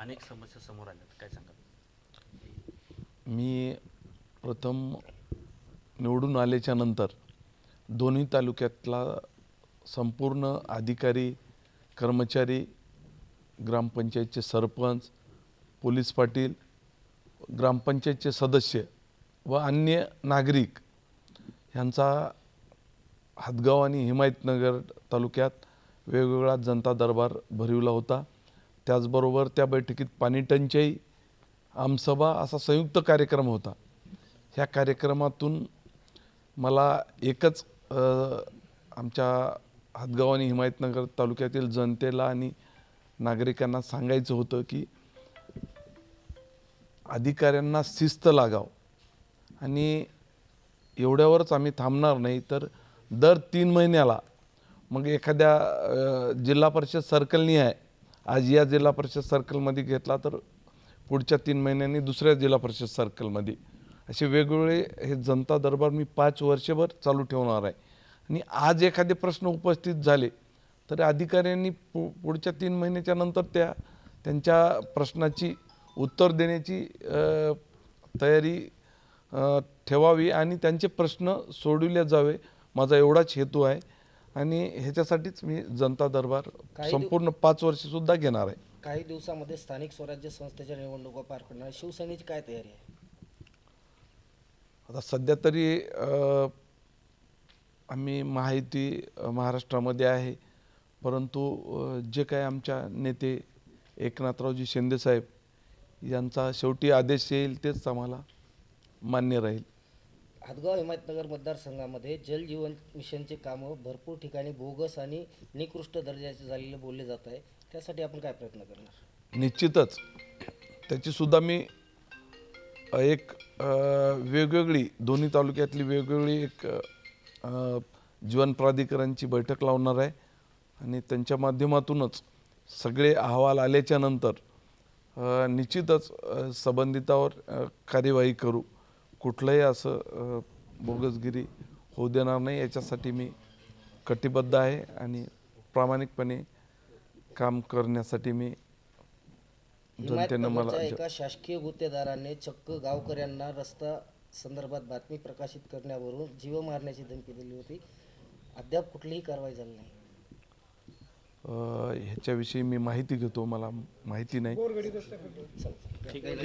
अनेक समस्या समोर आल्यात, काय सांगाल? मी प्रथम निवडून आल्याच्या नंतर दोन्ही तालुक्यातला संपूर्ण अधिकारी, कर्मचारी, ग्रामपंचायतचे सरपंच, पोलीस पाटील, ग्रामपंचायतचे सदस्य व अन्य नागरिक यांचा हदगाव आणि हिमायतनगर तालुक्यात वेगवेगळा जनता दरबार भरविला होता। त्याचबरोबर त्या बैठकीत पाणी टंचाई, आमसभा असा संयुक्त कार्यक्रम होता। ह्या कार्यक्रमातून मला एकच आमच्या हदगाव आणि हिमायतनगर तालुक्यातील जनतेला आणि नागरिकांना सांगायचं होतं की अधिकाऱ्यांना शिस्त लागाव आणि एवढ्यावरच आम्ही थांबणार नाही, तर दर 3 महिन्याला मग एखाद्या जिल्हा परिषद सर्कलनी आहे, आज या जिल्हा परिषद सर्कलमध्ये घेतला तर पुढच्या 3 महिन्यांनी दुसऱ्या जिल्हा परिषद सर्कलमध्ये, असे वेगवेगळे हे जनता दरबार मी 5 वर्षभर चालू ठेवणार आहे। आणि आज एखादे प्रश्न उपस्थित झाले तर अधिकाऱ्यांनी पुढच्या 3 महिन्याच्या नंतर त्यांच्या प्रश्नाची उत्तर देण्याची तयारी ठेवावी आणि त्यांचे प्रश्न सोडविले जावे, माझा एवढाच हेतू आहे। आणि ह्याच्यासाठीच मी जनता दरबार संपूर्ण 5 वर्षसुद्धा घेणार आहे। काही दिवसामध्ये स्थानिक स्वराज्य संस्थेच्या निवडणुका पार पडणार, शिवसेनेची काय तयारी आहे? आता सध्या तरी आम्ही महायुती महाराष्ट्रामध्ये आहे, परंतु जे काय आमच्या नेते एकनाथरावजी शिंदेसाहेब यांचा शेवटी आदेश येईल तेच आम्हाला मान्य राहील। हदगाव हिमायतनगर मतदारसंघामध्ये जल जीवन मिशनचे कामं भरपूर ठिकाणी बोगस आणि निकृष्ट दर्जाचे झालेले बोलले जात आहे, त्यासाठी आपण काय प्रयत्न करणार? निश्चितच त्याचीसुद्धा मी एक वेगवेगळी दोन्ही तालुक्यातली वेगवेगळी एक जीवन प्राधिकरणची बैठक लावणार आहे आणि त्यांच्या माध्यमातूनच सगळे अहवाल आल्याच्या नंतर निश्चितच संबंधितावर कार्यवाही करू। कुठलंही असं बोगसगिरी होऊ देणार नाही, याच्यासाठी मी कटिबद्ध आहे आणि प्रामाणिकपणे काम करण्यासाठी मी जनतेनं मला हिमायतनगरच्या एका शासकीय गुत्तेदाराने चक्क गावकऱ्यांना रस्ता संदर्भात बातमी प्रकाशित करण्यावरून जीव मारण्याची धमकी दिली होती, अद्याप कुठलीही कारवाई झाली नाही। ह्याच्याविषयी मी माहिती घेतो, मला माहिती नाही। ठीक आहे।